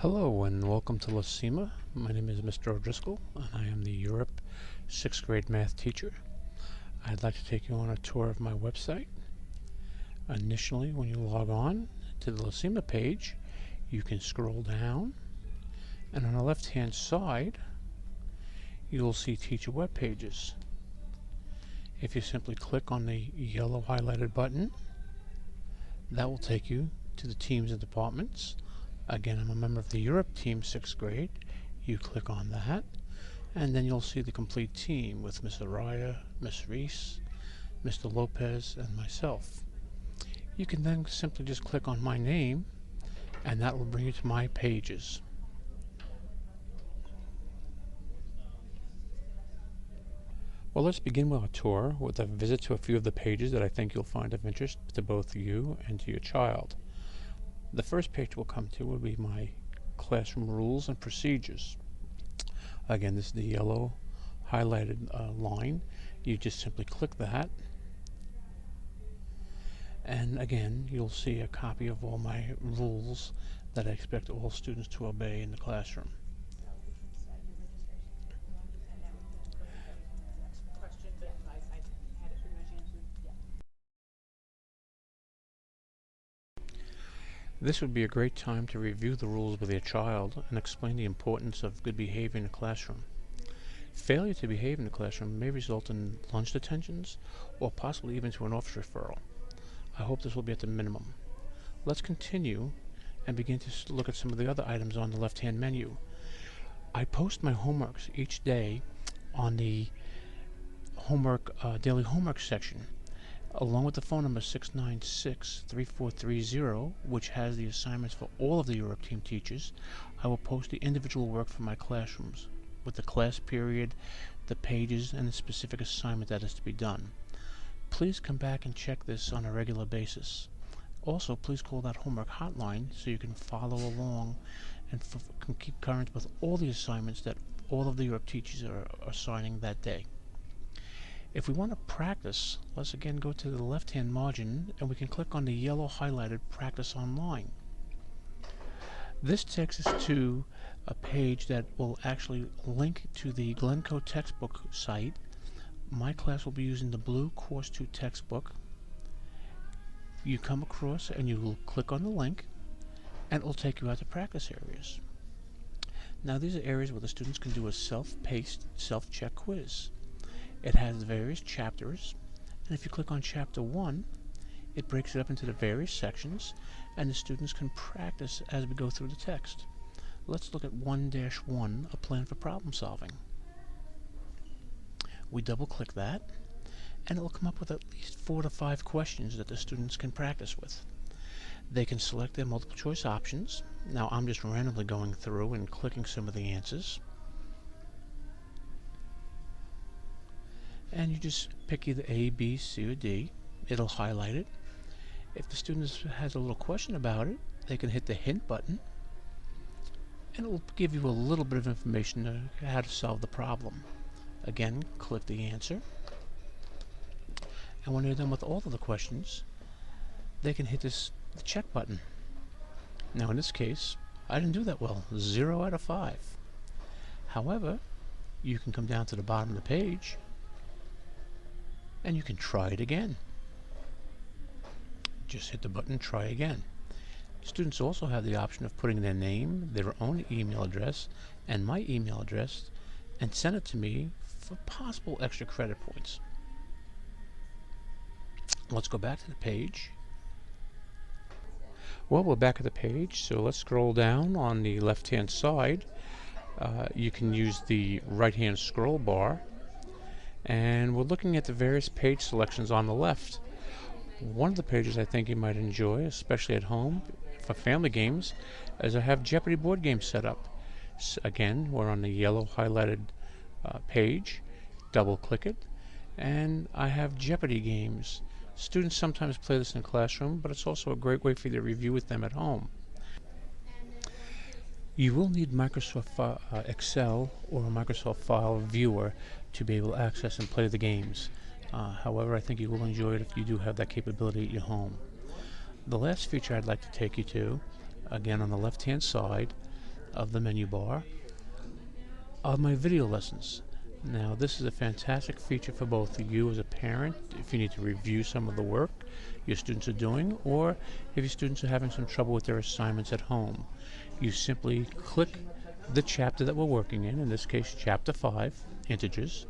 Hello and welcome to LaCima. My name is Mr. O'Driscoll and I am the Europe 6th grade math teacher. I'd like to take you on a tour of my website. Initially, when you log on to the LaCima page, you can scroll down and on the left hand side you'll see teacher web pages. If you simply click on the yellow highlighted button, that will take you to the teams and departments. Again, I'm a member of the Europe team 6th grade. You click on that and then you'll see the complete team with Miss Araya, Miss Reese, Mr. Lopez, and myself. You can then simply just click on my name and that will bring you to my pages. Well, let's begin with our tour with a visit to a few of the pages that I think you'll find of interest to both you and to your child. The first page we'll come to will be my classroom rules and procedures. Again, this is the yellow highlighted line. You just simply click that, and again you'll see a copy of all my rules that I expect all students to obey in the classroom. This would be a great time to review the rules with your child and explain the importance of good behavior in the classroom. Failure to behave in the classroom may result in lunch detentions or possibly even to an office referral. I hope this will be at the minimum. Let's continue and begin to look at some of the other items on the left-hand menu. I post my homeworks each day on the daily homework section, along with the phone number 696-3430, which has the assignments for all of the Europe team teachers. I will post the individual work for my classrooms with the class period, the pages, and the specific assignment that is to be done. Please come back and check this on a regular basis. Also, please call that homework hotline so you can follow along and can keep current with all the assignments that all of the Europe teachers are assigning that day. If we want to practice, let's again go to the left-hand margin and we can click on the yellow highlighted Practice Online. This takes us to a page that will actually link to the Glencoe textbook site. My class will be using the blue Course 2 textbook. You come across and you will click on the link and it will take you out to practice areas. Now these are areas where the students can do a self-paced, self-check quiz. It has various chapters, and if you click on chapter 1, it breaks it up into the various sections, and the students can practice as we go through the text. Let's look at 1-1, a plan for problem solving. We double click that, and it will come up with at least 4 to 5 questions that the students can practice with. They can select their multiple choice options. Now I'm just randomly going through and clicking some of the answers. And you just pick either A, B, C, or D. It'll highlight it. If the student has a little question about it, they can hit the hint button and it will give you a little bit of information on how to solve the problem. Again, click the answer, and when you're done with all of the questions, they can hit the check button. Now in this case, I didn't do that well, 0 out of 5. However, you can come down to the bottom of the page and you can try it again. Just hit the button, try again. Students also have the option of putting their name, their own email address, and my email address, and send it to me for possible extra credit points. Let's go back to the page. Well, we're back at the page, so let's scroll down on the left-hand side. You can use the right-hand scroll bar, and we're looking at the various page selections on the left. One of the pages I think you might enjoy, especially at home for family games, is I have Jeopardy board games set up. Again, we're on the yellow highlighted page. Double click it, and I have Jeopardy games. Students sometimes play this in the classroom, but it's also a great way for you to review with them at home. You will need Microsoft Excel or a Microsoft File Viewer to be able to access and play the games. However, I think you will enjoy it if you do have that capability at your home. The last feature I'd like to take you to, again on the left-hand side, of the menu bar of my video lessons. Now, this is a fantastic feature for both you as a parent, if you need to review some of the work your students are doing, or if your students are having some trouble with their assignments at home. You simply click the chapter that we're working in this case Chapter 5, Integers,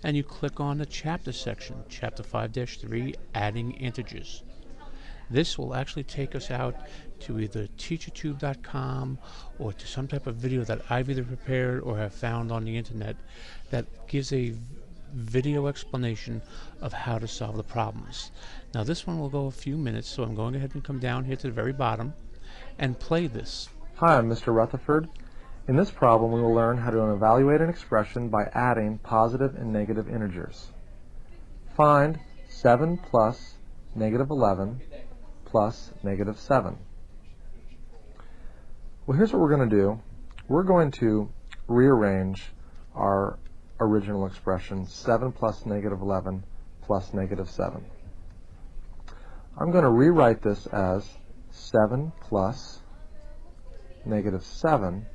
and you click on the chapter section, Chapter 5-3, Adding Integers. This will actually take us out to either TeacherTube.com or to some type of video that I've either prepared or have found on the internet that gives a video explanation of how to solve the problems. Now this one will go a few minutes, so I'm going ahead and come down here to the very bottom and play this. Hi, I'm Mr. Rutherford. In this problem, we will learn how to evaluate an expression by adding positive and negative integers. Find 7 plus negative 11 plus negative 7. Well, here's what we're going to do. We're going to rearrange our original expression, 7 plus negative 11 plus negative 7. I'm going to rewrite this as 7 plus negative 7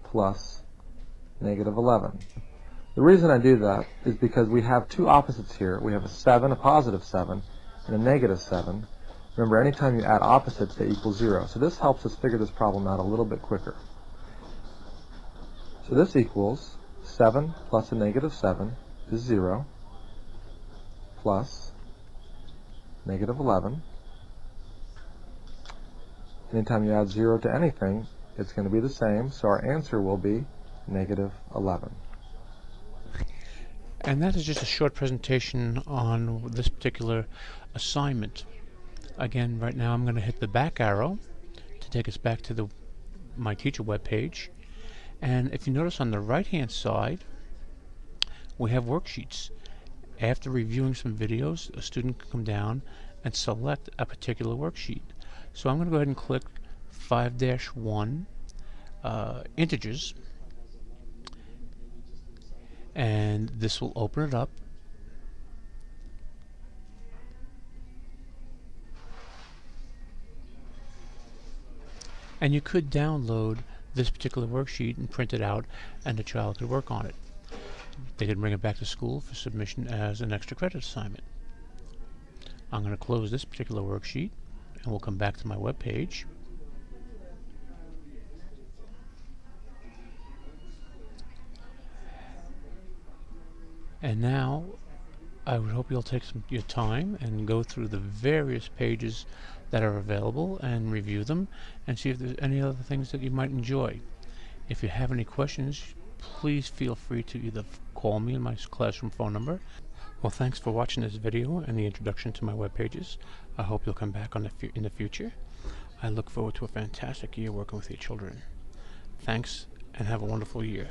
plus negative 11. The reason I do that is because we have two opposites here. We have a 7, a positive 7, and a negative 7. Remember, anytime you add opposites, they equal 0. So this helps us figure this problem out a little bit quicker. So this equals 7 plus a negative 7 is 0 plus negative 11. Anytime you add 0 to anything, it's going to be the same, so our answer will be negative 11. And that is just a short presentation on this particular assignment. Again, right now I'm going to hit the back arrow to take us back to my teacher web page. And if you notice on the right hand side, we have worksheets. After reviewing some videos, a student can come down and select a particular worksheet. So I'm going to go ahead and click 5-1 integers, and this will open it up. And you could download this particular worksheet and print it out, and the child could work on it. They could bring it back to school for submission as an extra credit assignment. I'm going to close this particular worksheet, and we'll come back to my web page. And now I would hope you'll take your time and go through the various pages that are available and review them and see if there's any other things that you might enjoy. If you have any questions, please feel free to either call me on my classroom phone number. Well, thanks for watching this video and the introduction to my web pages. I hope you'll come back in the future. I look forward to a fantastic year working with your children. Thanks, and have a wonderful year.